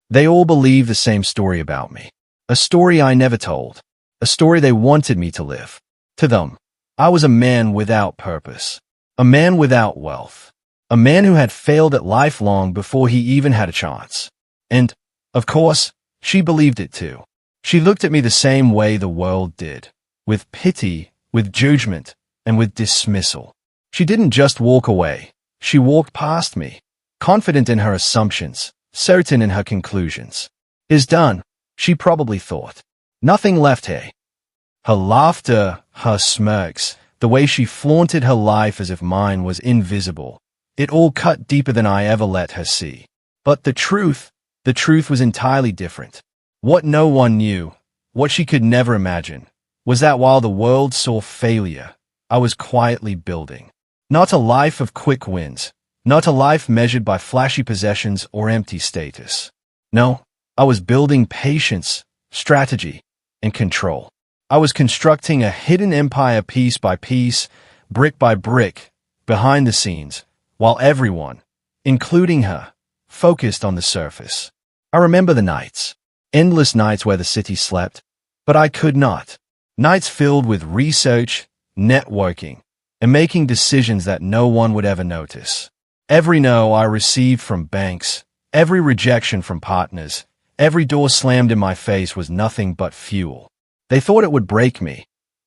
They all believed the same story about me. A story I never told. A story they wanted me to live. To them, I was a man without purpose. A man without wealth. A man who had failed at life long before he even had a chance. And, of course, she believed it too. She looked at me the same way the world did. With pity, with judgment, and with dismissal. She didn't just walk away. She walked past me, confident in her assumptions, certain in her conclusions. "Is done," she probably thought. Nothing left here. Her laughter, her smirks, the way she flaunted her life as if mine was invisible, it all cut deeper than I ever let her see. But the truth was entirely different. What no one knew, what she could never imagine, was that while the world saw failure, I was quietly building. Not a life of quick wins, not a life measured by flashy possessions or empty status. No, I was building patience, strategy, and control. I was constructing a hidden empire piece by piece, brick by brick, behind the scenes, while everyone, including her, focused on the surface. I remember the nights, endless nights where the city slept, but I could not. Nights filled with research, networking, and making decisions that no one would ever notice. Every no I received from banks, every rejection from partners, every door slammed in my face was nothing but fuel. They thought it would break me,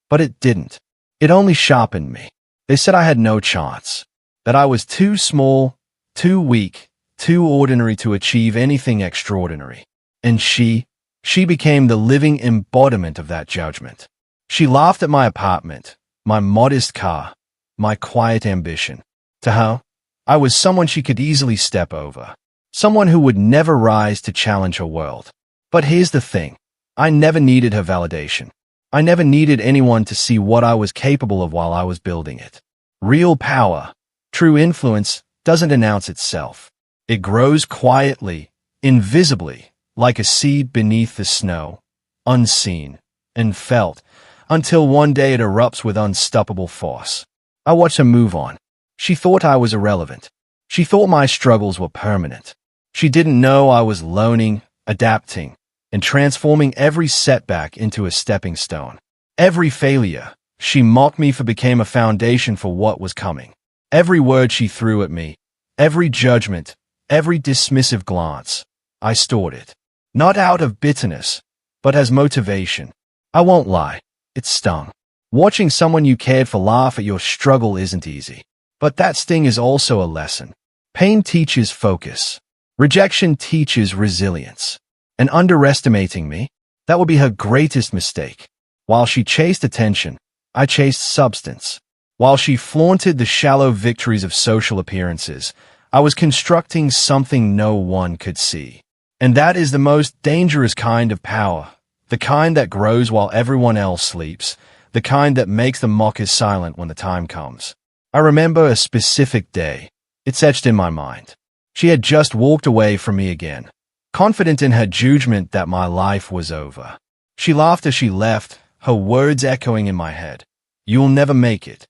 but it didn't. It only sharpened me. They said I had no chance, that I was too small, too weak, too ordinary to achieve anything extraordinary. And she became the living embodiment of that judgment. She laughed at my apartment, my modest car, my quiet ambition. To her, I was someone she could easily step over, someone who would never rise to challenge her world. But here's the thing. I never needed her validation. I never needed anyone to see what I was capable of while I was building it. Real power, true influence, doesn't announce itself. It grows quietly, invisibly, like a seed beneath the snow, unseen and felt, until one day it erupts with unstoppable force. I watched her move on. She thought I was irrelevant. She thought my struggles were permanent. She didn't know I was learning, adapting, and transforming every setback into a stepping stone. Every failure she mocked me for became a foundation for what was coming. Every word she threw at me, every judgment, every dismissive glance, I stored it. Not out of bitterness, but as motivation. I won't lie, it stung. Watching someone you cared for laugh at your struggle isn't easy. But that sting is also a lesson. Pain teaches focus. Rejection teaches resilience. And underestimating me, that would be her greatest mistake. While she chased attention, I chased substance. While she flaunted the shallow victories of social appearances, I was constructing something no one could see. And that is the most dangerous kind of power, the kind that grows while everyone else sleeps, the kind that makes the mockers silent when the time comes. I remember a specific day. It's etched in my mind. She had just walked away from me again, confident in her judgment that my life was over. She laughed as she left, her words echoing in my head. "You'll never make it."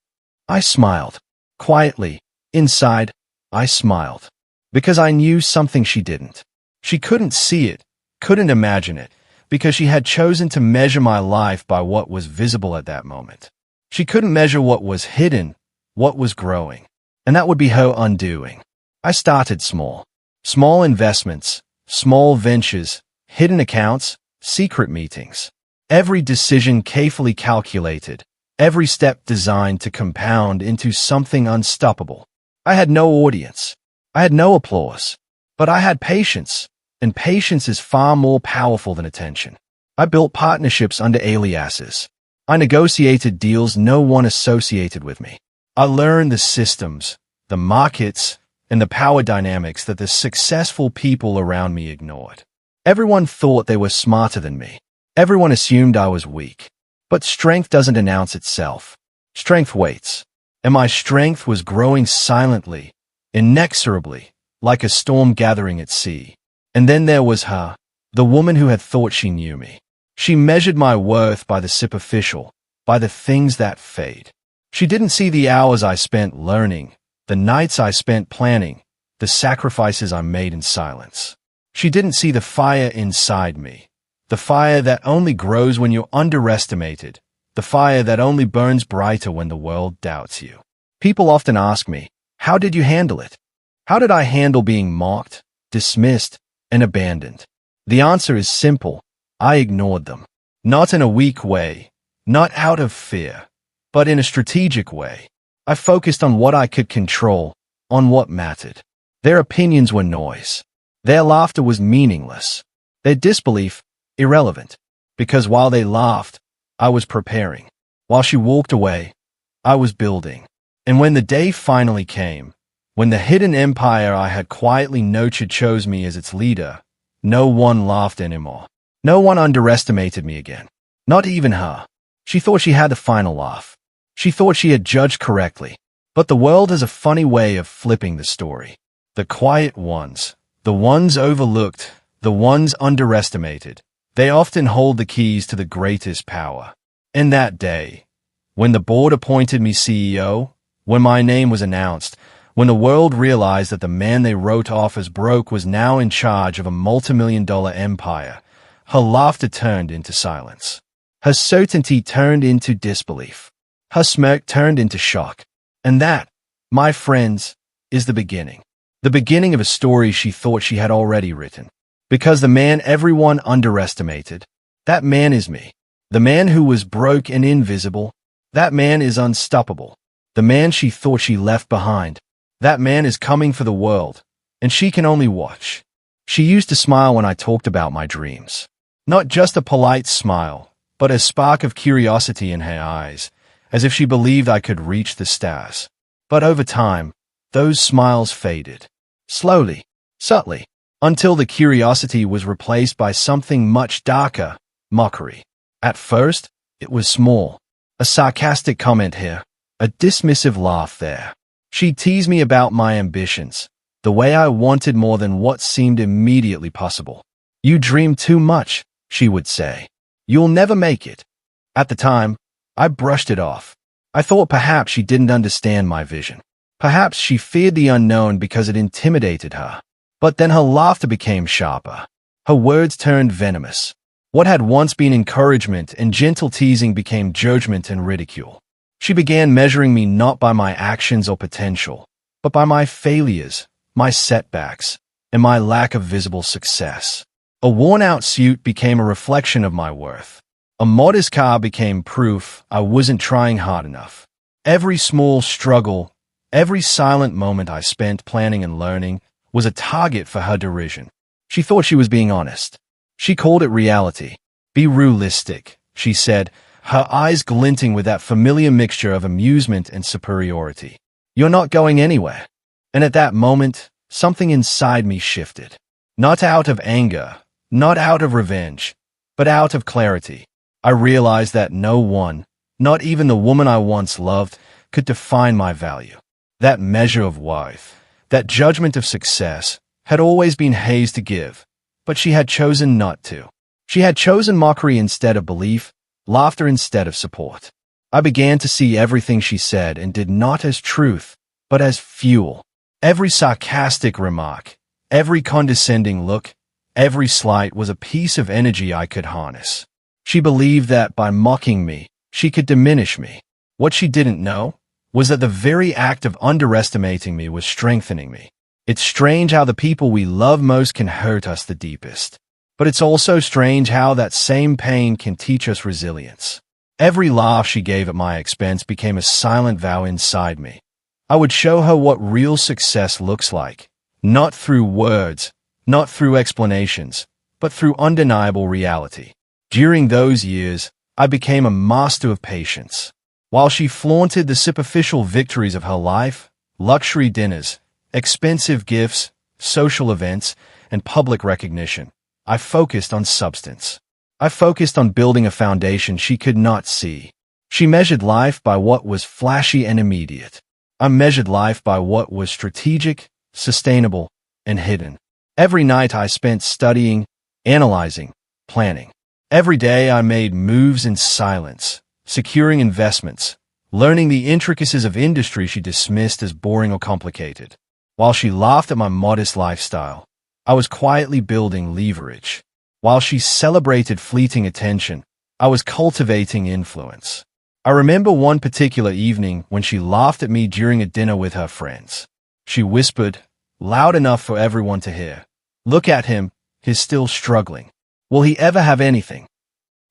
I smiled. Quietly, inside, I smiled. Because I knew something she didn't. She couldn't see it, couldn't imagine it, because she had chosen to measure my life by what was visible at that moment. She couldn't measure what was hidden, what was growing. And that would be her undoing. I started small. Small investments, small ventures, hidden accounts, secret meetings. Every decision carefully calculated, every step designed to compound into something unstoppable. I had no audience. I had no applause. But I had patience, and patience is far more powerful than attention. I built partnerships under aliases. I negotiated deals no one associated with me. I learned the systems, the markets, and the power dynamics that the successful people around me ignored. Everyone thought they were smarter than me. Everyone assumed I was weak. But strength doesn't announce itself. Strength waits. And my strength was growing silently, inexorably, like a storm gathering at sea. And then there was her, the woman who had thought she knew me. She measured my worth by the superficial, by the things that fade. She didn't see the hours I spent learning, the nights I spent planning, the sacrifices I made in silence. She didn't see the fire inside me, the fire that only grows when you're underestimated, the fire that only burns brighter when the world doubts you. People often ask me, how did you handle it? How did I handle being mocked, dismissed, and abandoned? The answer is simple. I ignored them. Not in a weak way, not out of fear, but in a strategic way. I focused on what I could control, on what mattered. Their opinions were noise. Their laughter was meaningless. Their disbelief, irrelevant. Because while they laughed, I was preparing. While she walked away, I was building. And when the day finally came, when the hidden empire I had quietly nurtured chose me as its leader, no one laughed anymore. No one underestimated me again. Not even her. She thought she had the final laugh. She thought she had judged correctly. But the world has a funny way of flipping the story. The quiet ones, the ones overlooked, the ones underestimated, they often hold the keys to the greatest power. And that day, when the board appointed me CEO, when my name was announced, when the world realized that the man they wrote off as broke was now in charge of a multi-million-dollar empire, her laughter turned into silence. Her certainty turned into disbelief. Her smirk turned into shock. And that, my friends, is the beginning. The beginning of a story she thought she had already written. Because the man everyone underestimated, that man is me. The man who was broke and invisible, that man is unstoppable. The man she thought she left behind, that man is coming for the world, and she can only watch. She used to smile when I talked about my dreams. Not just a polite smile, but a spark of curiosity in her eyes, as if she believed I could reach the stars. But over time, those smiles faded. Slowly, subtly, until the curiosity was replaced by something much darker, mockery. At first, it was small. A sarcastic comment here, a dismissive laugh there. She'd tease me about my ambitions, the way I wanted more than what seemed immediately possible. You dream too much, she would say. You'll never make it. At the time, I brushed it off. I thought perhaps she didn't understand my vision. Perhaps she feared the unknown because it intimidated her. But then her laughter became sharper. Her words turned venomous. What had once been encouragement and gentle teasing became judgment and ridicule. She began measuring me not by my actions or potential, but by my failures, my setbacks, and my lack of visible success. A worn-out suit became a reflection of my worth. A modest car became proof I wasn't trying hard enough. Every small struggle, every silent moment I spent planning and learning was a target for her derision. She thought she was being honest. She called it reality. Be realistic, she said, her eyes glinting with that familiar mixture of amusement and superiority. You're not going anywhere. And at that moment, something inside me shifted. Not out of anger, not out of revenge, but out of clarity. I realized that no one, not even the woman I once loved, could define my value. That measure of worth, that judgment of success, had always been hers to give, but she had chosen not to. She had chosen mockery instead of belief, laughter instead of support. I began to see everything she said and did not as truth, but as fuel. Every sarcastic remark, every condescending look, every slight was a piece of energy I could harness. She believed that by mocking me, she could diminish me. What she didn't know was that the very act of underestimating me was strengthening me. It's strange how the people we love most can hurt us the deepest. But it's also strange how that same pain can teach us resilience. Every laugh she gave at my expense became a silent vow inside me. I would show her what real success looks like, not through words, not through explanations, but through undeniable reality. During those years, I became a master of patience. While she flaunted the superficial victories of her life, luxury dinners, expensive gifts, social events, and public recognition, I focused on substance. I focused on building a foundation she could not see. She measured life by what was flashy and immediate. I measured life by what was strategic, sustainable, and hidden. Every night I spent studying, analyzing, planning. Every day I made moves in silence, securing investments, learning the intricacies of industry she dismissed as boring or complicated. While she laughed at my modest lifestyle, I was quietly building leverage. While she celebrated fleeting attention, I was cultivating influence. I remember one particular evening when she laughed at me during a dinner with her friends. She whispered, loud enough for everyone to hear, "Look at him, he's still struggling. Will he ever have anything?"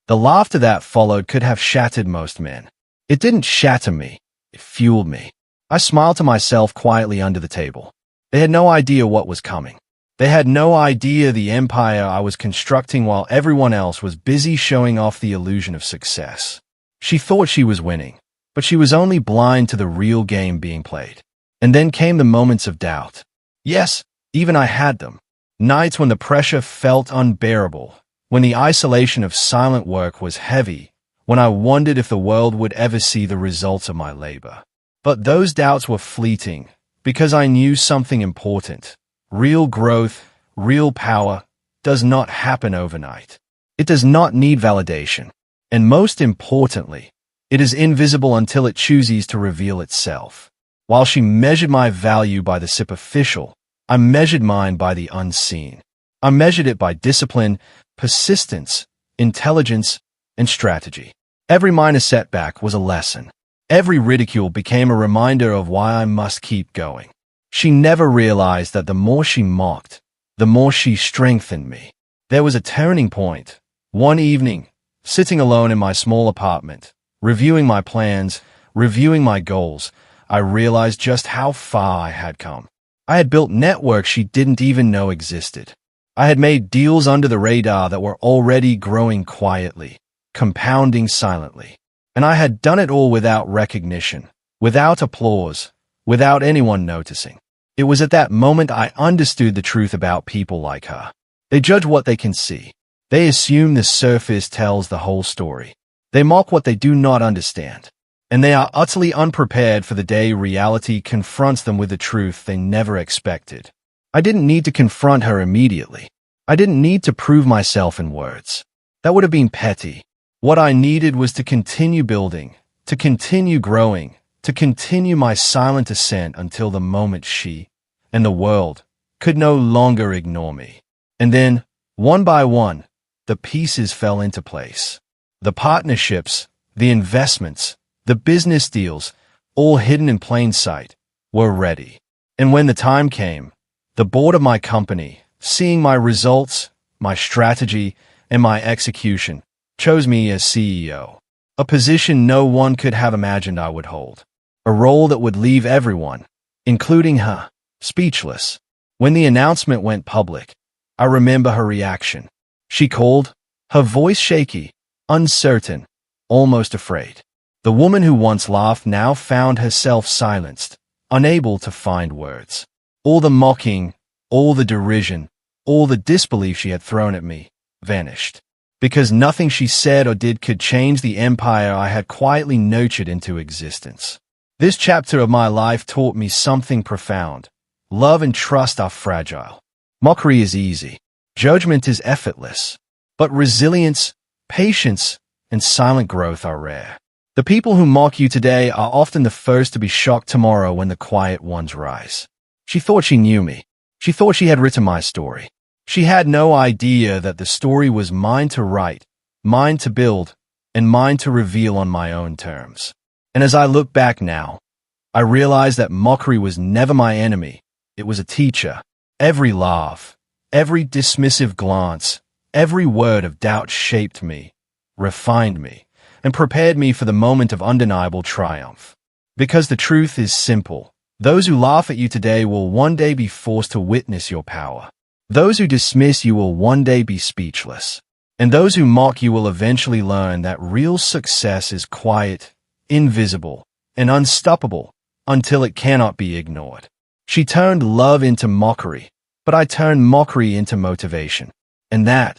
The laughter that followed could have shattered most men. It didn't shatter me, it fueled me. I smiled to myself quietly under the table. They had no idea what was coming. They had no idea the empire I was constructing while everyone else was busy showing off the illusion of success. She thought she was winning, but she was only blind to the real game being played. And then came the moments of doubt. Yes, even I had them. Nights when the pressure felt unbearable, when the isolation of silent work was heavy, when I wondered if the world would ever see the results of my labor. But those doubts were fleeting, because I knew something important. Real growth, real power, does not happen overnight. It does not need validation. And most importantly, it is invisible until it chooses to reveal itself. While she measured my value by the superficial, I measured mine by the unseen. I measured it by discipline, persistence, intelligence, and strategy. Every minor setback was a lesson. Every ridicule became a reminder of why I must keep going. She never realized that the more she mocked, the more she strengthened me. There was a turning point. One evening, sitting alone in my small apartment, reviewing my plans, reviewing my goals, I realized just how far I had come. I had built networks she didn't even know existed. I had made deals under the radar that were already growing quietly, compounding silently. And I had done it all without recognition, without applause, without anyone noticing. It was at that moment I understood the truth about people like her. They judge what they can see. They assume the surface tells the whole story. They mock what they do not understand. And they are utterly unprepared for the day reality confronts them with the truth they never expected. I didn't need to confront her immediately. I didn't need to prove myself in words. That would have been petty. What I needed was to continue building, to continue growing, to continue my silent ascent until the moment she, and the world, could no longer ignore me. And then, one by one, the pieces fell into place. The partnerships, the investments, the business deals, all hidden in plain sight, were ready. And when the time came, the board of my company, seeing my results, my strategy, and my execution, chose me as CEO. A position no one could have imagined I would hold. A role that would leave everyone, including her, speechless. When the announcement went public, I remember her reaction. She called, her voice shaky, uncertain, almost afraid. The woman who once laughed now found herself silenced, unable to find words. All the mocking, all the derision, all the disbelief she had thrown at me, vanished. Because nothing she said or did could change the empire I had quietly nurtured into existence. This chapter of my life taught me something profound. Love and trust are fragile. Mockery is easy. Judgment is effortless. But resilience, patience, and silent growth are rare. The people who mock you today are often the first to be shocked tomorrow when the quiet ones rise. She thought she knew me. She thought she had written my story. She had no idea that the story was mine to write, mine to build, and mine to reveal on my own terms. And as I look back now, I realize that mockery was never my enemy. It was a teacher. Every laugh, every dismissive glance, every word of doubt shaped me, refined me, and prepared me for the moment of undeniable triumph. Because the truth is simple. Those who laugh at you today will one day be forced to witness your power. Those who dismiss you will one day be speechless. And those who mock you will eventually learn that real success is quiet, invisible, and unstoppable until it cannot be ignored. She turned love into mockery, but I turned mockery into motivation. And that,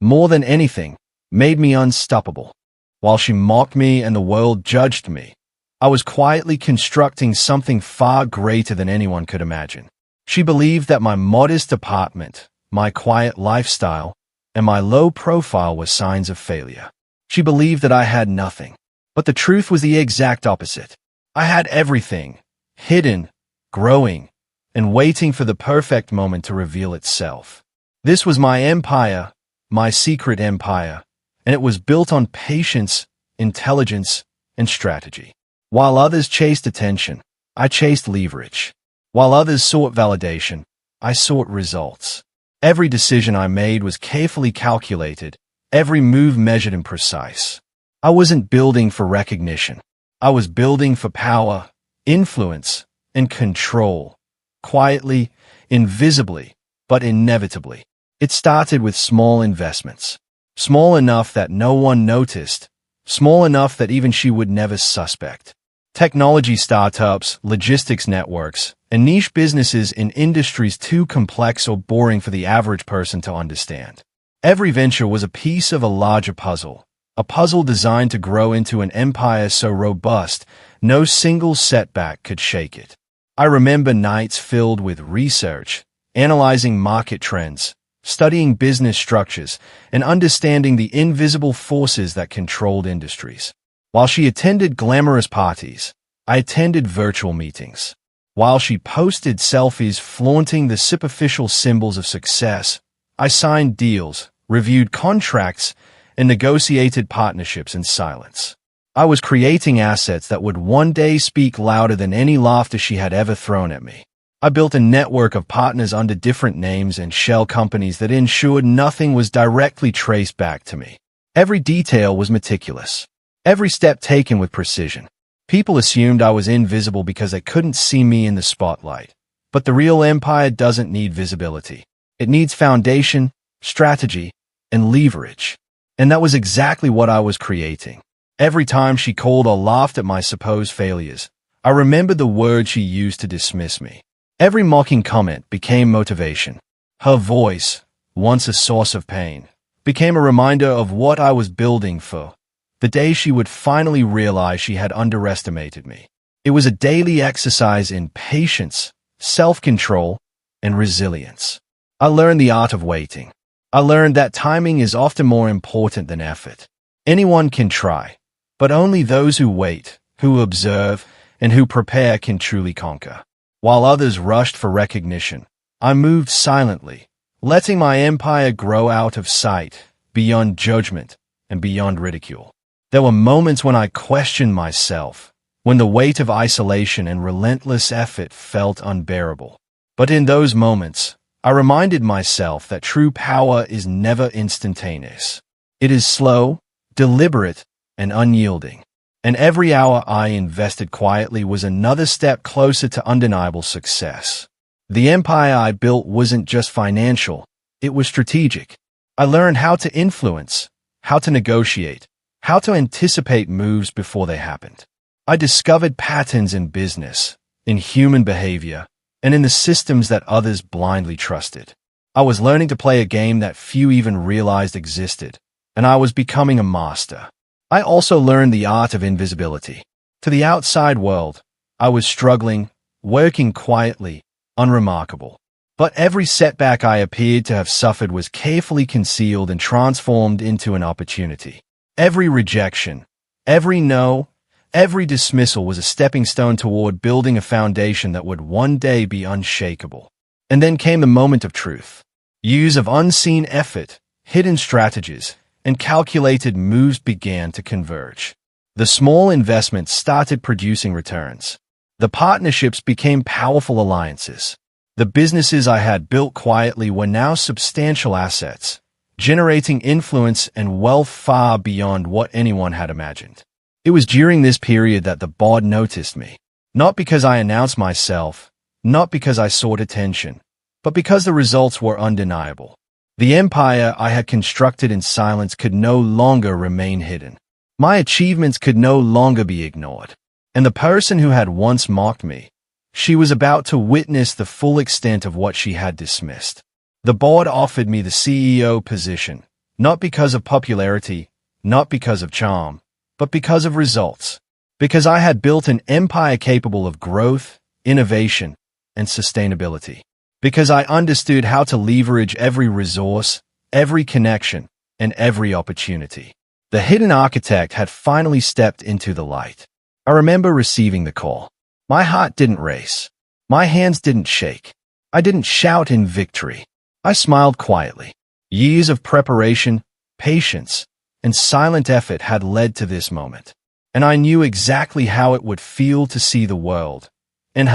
more than anything, made me unstoppable. While she mocked me and the world judged me, I was quietly constructing something far greater than anyone could imagine. She believed that my modest apartment, my quiet lifestyle, and my low profile were signs of failure. She believed that I had nothing. But the truth was the exact opposite. I had everything, hidden, growing, and waiting for the perfect moment to reveal itself. This was my empire, my secret empire, and it was built on patience, intelligence, and strategy. While others chased attention, I chased leverage. While others sought validation, I sought results. Every decision I made was carefully calculated, every move measured and precise. I wasn't building for recognition. I was building for power, influence, and control. Quietly, invisibly, but inevitably. It started with small investments. Small enough that no one noticed. Small enough that even she would never suspect. Technology startups, logistics networks, and niche businesses in industries too complex or boring for the average person to understand. Every venture was a piece of a larger puzzle, a puzzle designed to grow into an empire so robust, no single setback could shake it. I remember nights filled with research, analyzing market trends, studying business structures, and understanding the invisible forces that controlled industries. While she attended glamorous parties, I attended virtual meetings. While she posted selfies flaunting the superficial symbols of success, I signed deals, reviewed contracts, and negotiated partnerships in silence. I was creating assets that would one day speak louder than any laughter she had ever thrown at me. I built a network of partners under different names and shell companies that ensured nothing was directly traced back to me. Every detail was meticulous. Every step taken with precision. People assumed I was invisible because they couldn't see me in the spotlight. But the real empire doesn't need visibility. It needs foundation, strategy, and leverage. And that was exactly what I was creating. Every time she called or laughed at my supposed failures, I remembered the words she used to dismiss me. Every mocking comment became motivation. Her voice, once a source of pain, became a reminder of what I was building for. The day she would finally realize she had underestimated me. It was a daily exercise in patience, self-control, and resilience. I learned the art of waiting. I learned that timing is often more important than effort. Anyone can try, but only those who wait, who observe, and who prepare can truly conquer. While others rushed for recognition, I moved silently, letting my empire grow out of sight, beyond judgment, and beyond ridicule. There were moments when I questioned myself, when the weight of isolation and relentless effort felt unbearable. But in those moments, I reminded myself that true power is never instantaneous. It is slow, deliberate, and unyielding. And every hour I invested quietly was another step closer to undeniable success. The empire I built wasn't just financial, it was strategic. I learned how to influence, how to negotiate, how to anticipate moves before they happened. I discovered patterns in business, in human behavior, and in the systems that others blindly trusted. I was learning to play a game that few even realized existed, and I was becoming a master. I also learned the art of invisibility. To the outside world, I was struggling, working quietly, unremarkable. But every setback I appeared to have suffered was carefully concealed and transformed into an opportunity. Every rejection, every no, every dismissal was a stepping stone toward building a foundation that would one day be unshakable. And then came the moment of truth. Years of unseen effort, hidden strategies, and calculated moves began to converge. The small investments started producing returns. The partnerships became powerful alliances. The businesses I had built quietly were now substantial assets, generating influence and wealth far beyond what anyone had imagined. It was during this period that the board noticed me. Not because I announced myself, not because I sought attention, but because the results were undeniable. The empire I had constructed in silence could no longer remain hidden. My achievements could no longer be ignored. And the person who had once mocked me, she was about to witness the full extent of what she had dismissed. The board offered me the CEO position, not because of popularity, not because of charm, but because of results. Because I had built an empire capable of growth, innovation, and sustainability. Because I understood how to leverage every resource, every connection, and every opportunity. The hidden architect had finally stepped into the light. I remember receiving the call. My heart didn't race. My hands didn't shake. I didn't shout in victory. I smiled quietly. Years of preparation, patience, and silent effort had led to this moment. And I knew exactly how it would feel to see the world. And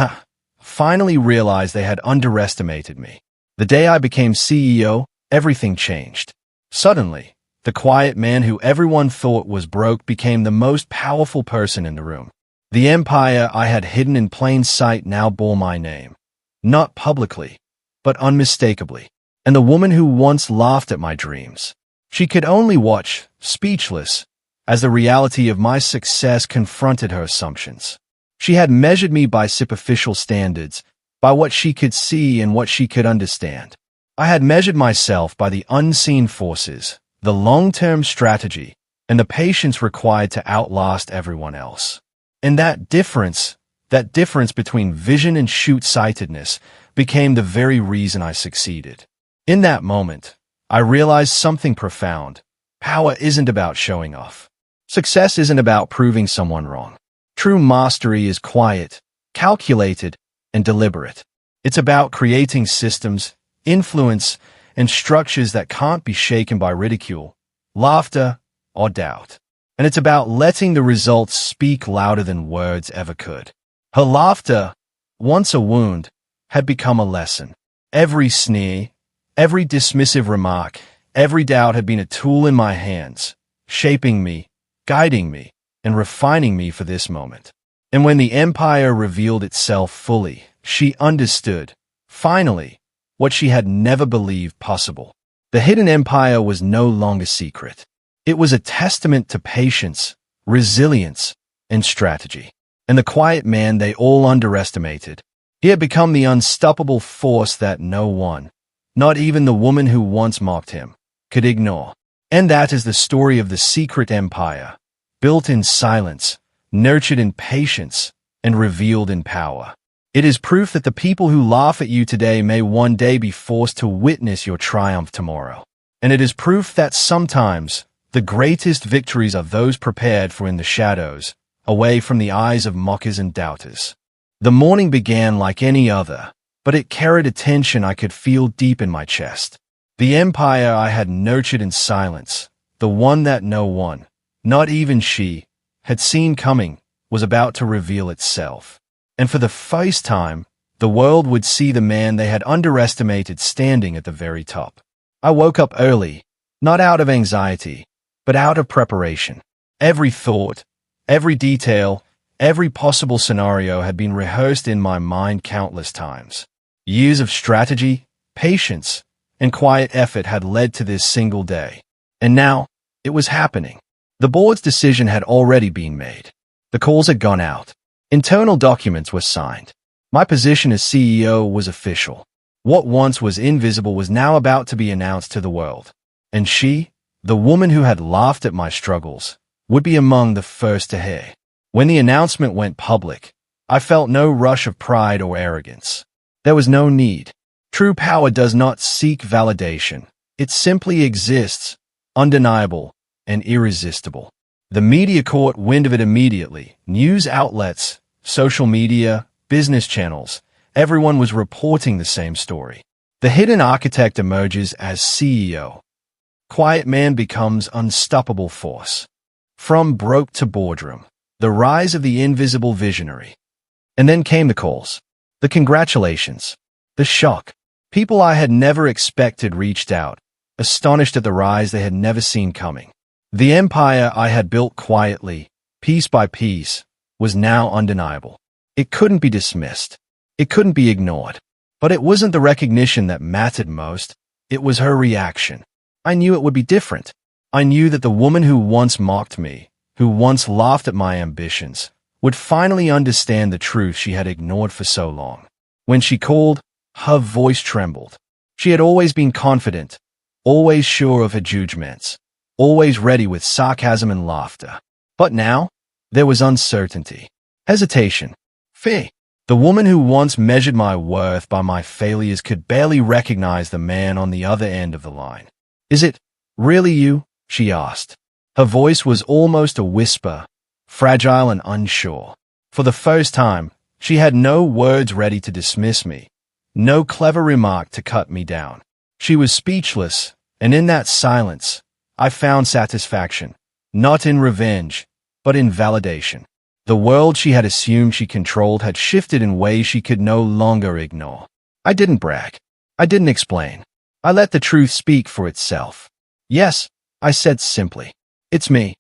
finally realized they had underestimated me. The day I became CEO, everything changed. Suddenly, the quiet man who everyone thought was broke became the most powerful person in the room. The empire I had hidden in plain sight now bore my name. Not publicly, but unmistakably. And the woman who once laughed at my dreams, she could only watch, speechless, as the reality of my success confronted her assumptions. She had measured me by superficial standards, by what she could see and what she could understand. I had measured myself by the unseen forces, the long-term strategy, and the patience required to outlast everyone else. And that difference between vision and shoot-sightedness became the very reason I succeeded. In that moment, I realized something profound. Power isn't about showing off. Success isn't about proving someone wrong. True mastery is quiet, calculated, and deliberate. It's about creating systems, influence, and structures that can't be shaken by ridicule, laughter, or doubt. And it's about letting the results speak louder than words ever could. Her laughter, once a wound, had become a lesson. Every sneer, every dismissive remark, every doubt had been a tool in my hands, shaping me, guiding me, and refining me for this moment. And when the empire revealed itself fully, she understood, finally, what she had never believed possible. The hidden empire was no longer secret. It was a testament to patience, resilience, and strategy. And the quiet man they all underestimated. He had become the unstoppable force that no one, not even the woman who once mocked him, could ignore. And that is the story of the secret empire, built in silence, nurtured in patience, and revealed in power. It is proof that the people who laugh at you today may one day be forced to witness your triumph tomorrow. And it is proof that sometimes the greatest victories are those prepared for in the shadows, away from the eyes of mockers and doubters. The morning began like any other, but it carried a tension I could feel deep in my chest. The empire I had nurtured in silence, the one that no one, not even she, had seen coming, was about to reveal itself. And for the first time, the world would see the man they had underestimated standing at the very top. I woke up early, not out of anxiety, but out of preparation. Every thought, every detail, every possible scenario had been rehearsed in my mind countless times. Years of strategy, patience, and quiet effort had led to this single day. And now, it was happening. The board's decision had already been made. The calls had gone out. Internal documents were signed. My position as CEO was official. What once was invisible was now about to be announced to the world. And she, the woman who had laughed at my struggles, would be among the first to hear. When the announcement went public, I felt no rush of pride or arrogance. There was no need. True power does not seek validation. It simply exists, undeniable and irresistible. The media caught wind of it immediately. News outlets, social media, business channels, everyone was reporting the same story. The hidden architect emerges as CEO. Quiet man becomes unstoppable force. From broke to boardroom. The rise of the invisible visionary. And then came the calls. The congratulations. The shock. People I had never expected reached out, astonished at the rise they had never seen coming. The empire I had built quietly, piece by piece, was now undeniable. It couldn't be dismissed. It couldn't be ignored. But it wasn't the recognition that mattered most. It was her reaction. I knew it would be different. I knew that the woman who once mocked me, who once laughed at my ambitions, would finally understand the truth she had ignored for so long. When she called, her voice trembled. She had always been confident, always sure of her judgments, always ready with sarcasm and laughter. But now, there was uncertainty, hesitation, fear. The woman who once measured my worth by my failures could barely recognize the man on the other end of the line. "Is it really you?" she asked. Her voice was almost a whisper, fragile and unsure. For the first time, She had no words ready to dismiss me, no clever remark to cut me down. She was speechless, and in that silence, I found satisfaction, not in revenge, but in validation. The world she had assumed she controlled had shifted in ways she could no longer ignore. I didn't brag. I didn't explain. I let the truth speak for itself. Yes, I said simply. It's me.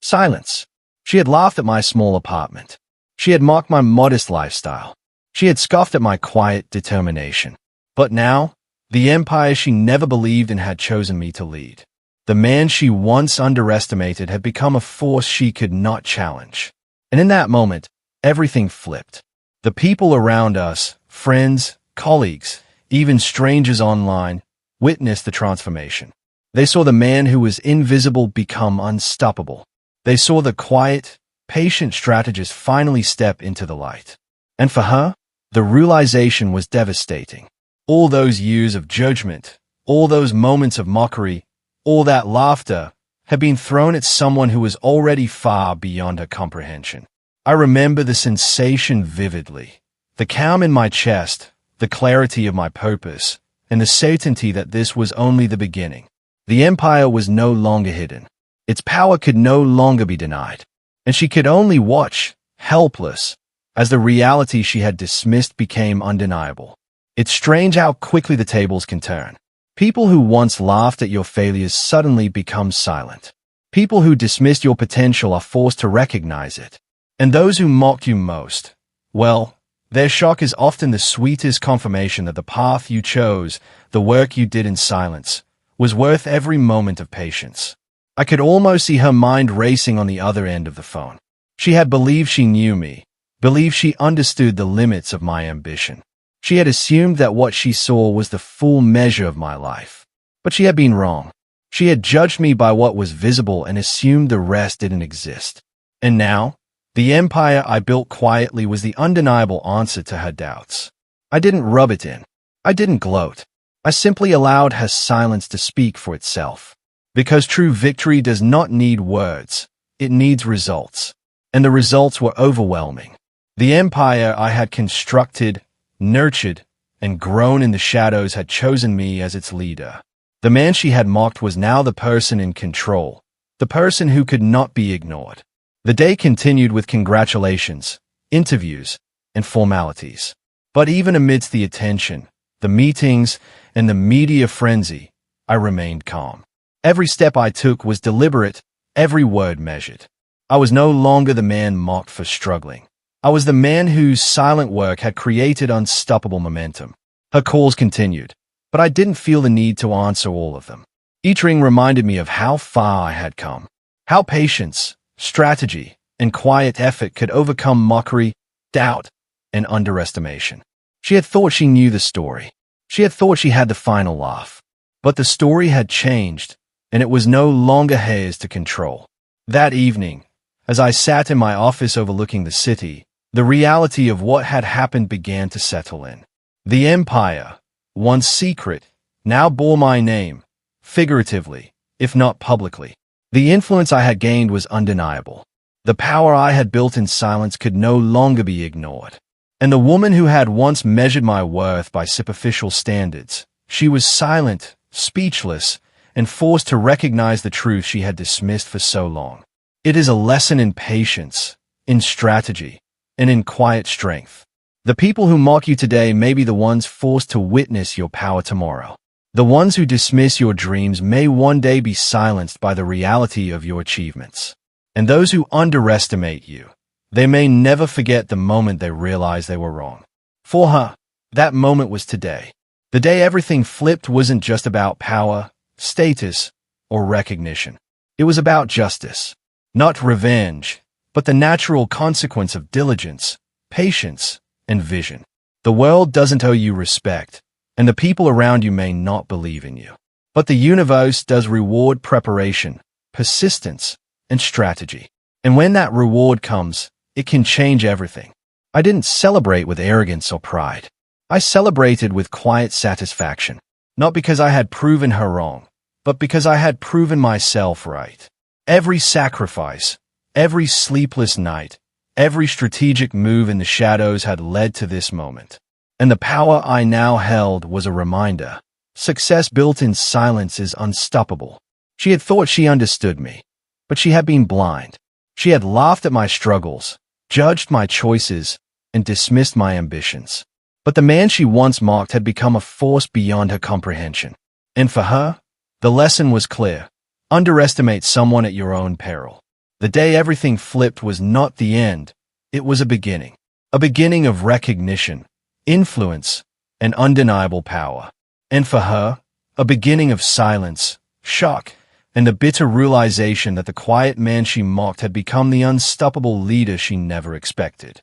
Silence. She had laughed at my small apartment. She had mocked my modest lifestyle. She had scoffed at my quiet determination. But now, the empire she never believed in had chosen me to lead. The man she once underestimated had become a force she could not challenge. And in that moment, everything flipped. The people around us, friends, colleagues, even strangers online, witnessed the transformation. They saw the man who was invisible become unstoppable. They saw the quiet, patient strategist finally step into the light. And for her, the realization was devastating. All those years of judgment, all those moments of mockery, all that laughter had been thrown at someone who was already far beyond her comprehension. I remember the sensation vividly. The calm in my chest, the clarity of my purpose, and the certainty that this was only the beginning. The empire was no longer hidden. Its power could no longer be denied. And she could only watch, helpless, as the reality she had dismissed became undeniable. It's strange how quickly the tables can turn. People who once laughed at your failures suddenly become silent. People who dismissed your potential are forced to recognize it. And those who mock you most, well, their shock is often the sweetest confirmation that the path you chose, the work you did in silence, was worth every moment of patience. I could almost see her mind racing on the other end of the phone. She had believed she knew me, believed she understood the limits of my ambition. She had assumed that what she saw was the full measure of my life. But she had been wrong. She had judged me by what was visible and assumed the rest didn't exist. And now, the empire I built quietly was the undeniable answer to her doubts. I didn't rub it in. I didn't gloat. I simply allowed her silence to speak for itself. Because true victory does not need words. It needs results. And the results were overwhelming. The empire I had constructed, nurtured, and grown in the shadows had chosen me as its leader. The man she had mocked was now the person in control, the person who could not be ignored. The day continued with congratulations, interviews, and formalities. But even amidst the attention, the meetings, and the media frenzy, I remained calm. Every step I took was deliberate, every word measured. I was no longer the man mocked for struggling. I was the man whose silent work had created unstoppable momentum. Her calls continued, but I didn't feel the need to answer all of them. Each ring reminded me of how far I had come, how patience, strategy, and quiet effort could overcome mockery, doubt, and underestimation. She had thought she knew the story. She had thought she had the final laugh. But the story had changed, and it was no longer hers to control. That evening, as I sat in my office overlooking the city, the reality of what had happened began to settle in. The empire, once secret, now bore my name, figuratively, if not publicly. The influence I had gained was undeniable. The power I had built in silence could no longer be ignored. And the woman who had once measured my worth by superficial standards, she was silent, speechless, and forced to recognize the truth she had dismissed for so long. It is a lesson in patience, in strategy, and in quiet strength. The people who mock you today may be the ones forced to witness your power tomorrow. The ones who dismiss your dreams may one day be silenced by the reality of your achievements. And those who underestimate you, they may never forget the moment they realized they were wrong. For her, that moment was today. The day everything flipped wasn't just about power, status, or recognition. It was about justice. Not revenge, but the natural consequence of diligence, patience, and vision. The world doesn't owe you respect, and the people around you may not believe in you. But the universe does reward preparation, persistence, and strategy. And when that reward comes, it can change everything. I didn't celebrate with arrogance or pride. I celebrated with quiet satisfaction, not because I had proven her wrong, but because I had proven myself right. Every sacrifice, every sleepless night, Every strategic move in the shadows had led to this moment. And the power I now held was a reminder. Success built in silence is unstoppable. She had thought she understood me, but she had been blind. She had laughed at my struggles, judged my choices, and dismissed my ambitions. But the man she once mocked had become a force beyond her comprehension. And for her, the lesson was clear. Underestimate someone at your own peril. The day everything flipped was not the end, it was a beginning. A beginning of recognition, influence, and undeniable power. And for her, a beginning of silence, shock, and the bitter realization that the quiet man she mocked had become the unstoppable leader she never expected.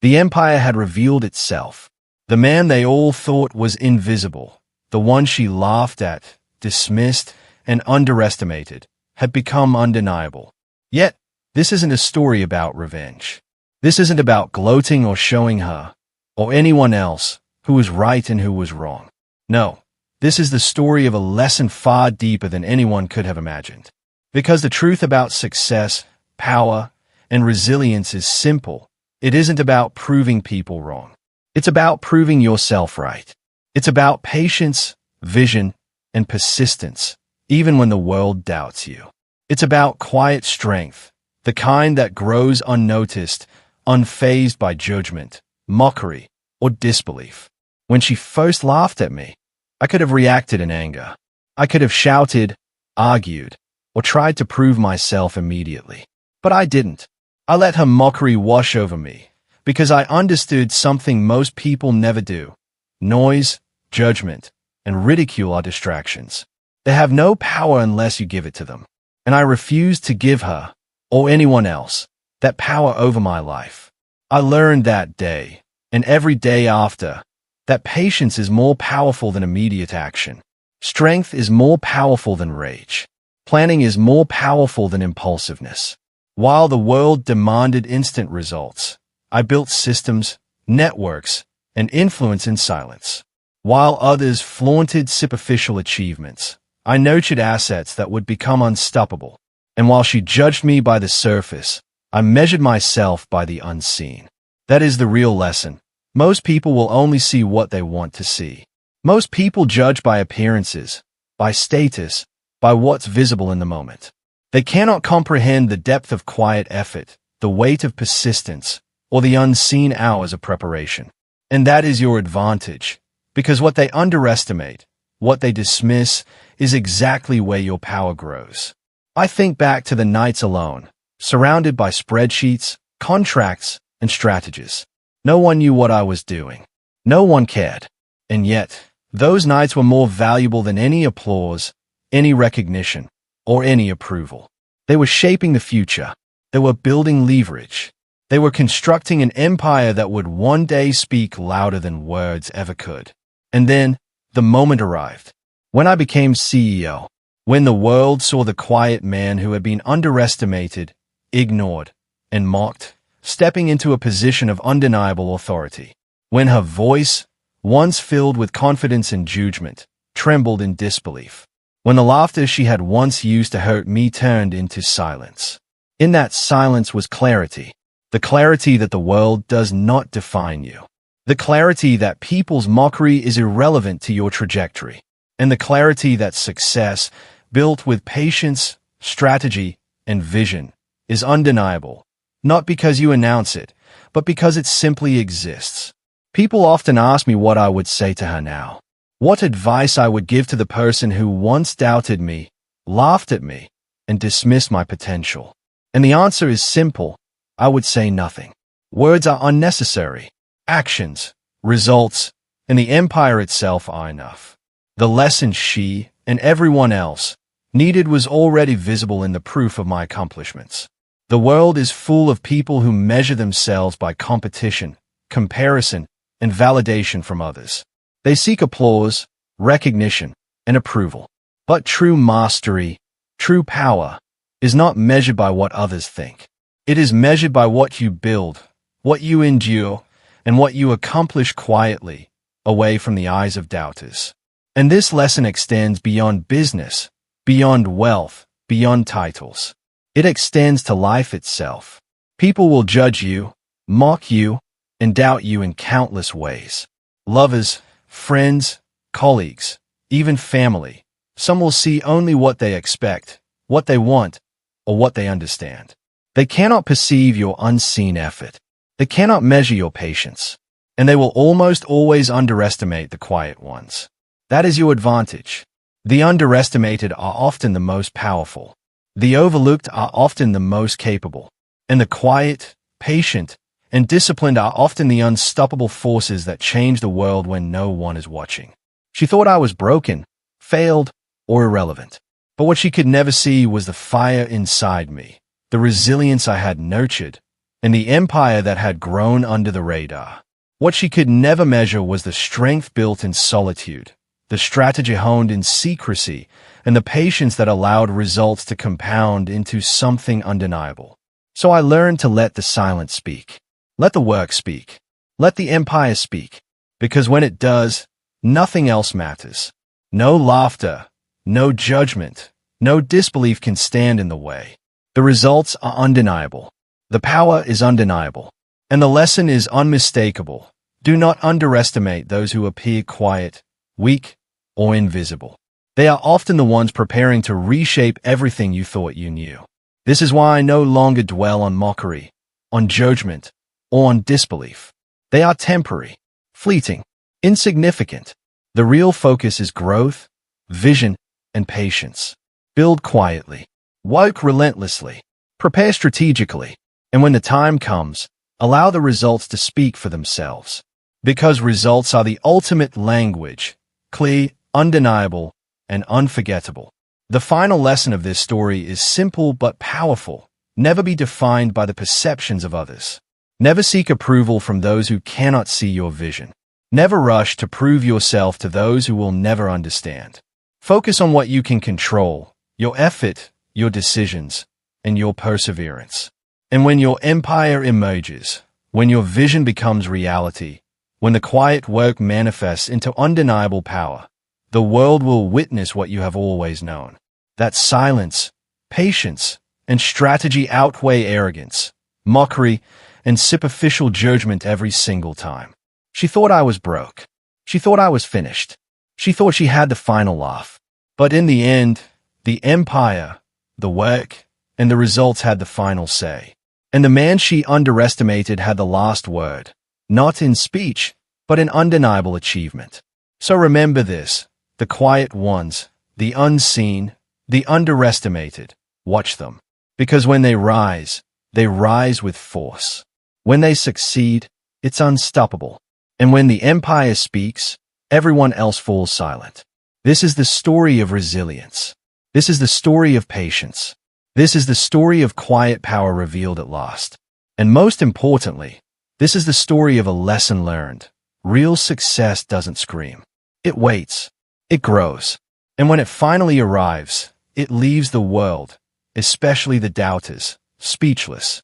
The empire had revealed itself. The man they all thought was invisible, the one she laughed at, dismissed, and underestimated, had become undeniable. Yet, this isn't a story about revenge. This isn't about gloating or showing her, or anyone else, who was right and who was wrong. No, this is the story of a lesson far deeper than anyone could have imagined. Because the truth about success, power, and resilience is simple. It isn't about proving people wrong. It's about proving yourself right. It's about patience, vision, and persistence, even when the world doubts you. It's about quiet strength, the kind that grows unnoticed, unfazed by judgment, mockery, or disbelief. When she first laughed at me, I could have reacted in anger. I could have shouted, argued, or tried to prove myself immediately. But I didn't. I let her mockery wash over me, because I understood something most people never do. Noise, judgment, and ridicule are distractions. They have no power unless you give it to them. And I refused to give her, or anyone else, that power over my life. I learned that day, and every day after, that patience is more powerful than immediate action. Strength is more powerful than rage. Planning is more powerful than impulsiveness. While the world demanded instant results, I built systems, networks, and influence in silence. While others flaunted superficial achievements, I nurtured assets that would become unstoppable. And while she judged me by the surface, I measured myself by the unseen. That is the real lesson. Most people will only see what they want to see. Most people judge by appearances, by status, by what's visible in the moment. They cannot comprehend the depth of quiet effort, the weight of persistence, or the unseen hours of preparation. And that is your advantage, because what they underestimate, what they dismiss, is exactly where your power grows. I think back to the nights alone, surrounded by spreadsheets, contracts, and strategies. No one knew what I was doing. No one cared. And yet, those nights were more valuable than any applause, any recognition, or any approval. They were shaping the future. They were building leverage. They were constructing an empire that would one day speak louder than words ever could. And then, the moment arrived. When I became CEO, when the world saw the quiet man who had been underestimated, ignored, and mocked, stepping into a position of undeniable authority. When her voice, once filled with confidence and judgment, trembled in disbelief. When the laughter she had once used to hurt me turned into silence. In that silence was clarity. The clarity that the world does not define you. The clarity that people's mockery is irrelevant to your trajectory. And the clarity that success, built with patience, strategy, and vision, is undeniable. Not because you announce it, but because it simply exists. People often ask me what I would say to her now. What advice I would give to the person who once doubted me, laughed at me, and dismissed my potential. And the answer is simple. I would say nothing. Words are unnecessary. Actions, results, and the empire itself are enough. The lesson she, and everyone else, needed was already visible in the proof of my accomplishments. The world is full of people who measure themselves by competition, comparison, and validation from others. They seek applause, recognition, and approval. But true mastery, true power, is not measured by what others think. It is measured by what you build, what you endure, and what you accomplish quietly, away from the eyes of doubters. And this lesson extends beyond business, beyond wealth, beyond titles. It extends to life itself. People will judge you, mock you, and doubt you in countless ways. Lovers, friends, colleagues, even family. Some will see only what they expect, what they want, or what they understand. They cannot perceive your unseen effort. They cannot measure your patience. And they will almost always underestimate the quiet ones. That is your advantage. The underestimated are often the most powerful. The overlooked are often the most capable. And the quiet, patient, and disciplined are often the unstoppable forces that change the world when no one is watching. She thought I was broken, failed, or irrelevant. But what she could never see was the fire inside me, the resilience I had nurtured, and the empire that had grown under the radar. What she could never measure was the strength built in solitude, the strategy honed in secrecy, and the patience that allowed results to compound into something undeniable. So I learned to let the silence speak. Let the work speak. Let the empire speak. Because when it does, nothing else matters. No laughter, no judgment, no disbelief can stand in the way. The results are undeniable. The power is undeniable. And the lesson is unmistakable. Do not underestimate those who appear quiet, weak, or invisible. They are often the ones preparing to reshape everything you thought you knew. This is why I no longer dwell on mockery, on judgment, or on disbelief. They are temporary, fleeting, insignificant. The real focus is growth, vision, and patience. Build quietly. Work relentlessly. Prepare strategically. And when the time comes, allow the results to speak for themselves. Because results are the ultimate language, clear, undeniable, and unforgettable. The final lesson of this story is simple but powerful. Never be defined by the perceptions of others. Never seek approval from those who cannot see your vision. Never rush to prove yourself to those who will never understand. Focus on what you can control, your effort, your decisions, and your perseverance. And when your empire emerges, when your vision becomes reality, when the quiet work manifests into undeniable power, the world will witness what you have always known. That silence, patience, and strategy outweigh arrogance, mockery, and superficial judgment every single time. She thought I was broke. She thought I was finished. She thought she had the final laugh. But in the end, the empire, the work, and the results had the final say. And the man she underestimated had the last word, not in speech, but in undeniable achievement. So remember this, the quiet ones, the unseen, the underestimated, watch them. Because when they rise with force. When they succeed, it's unstoppable. And when the empire speaks, everyone else falls silent. This is the story of resilience. This is the story of patience. This is the story of quiet power revealed at last. And most importantly, this is the story of a lesson learned. Real success doesn't scream. It waits. It grows. And when it finally arrives, it leaves the world, especially the doubters, speechless.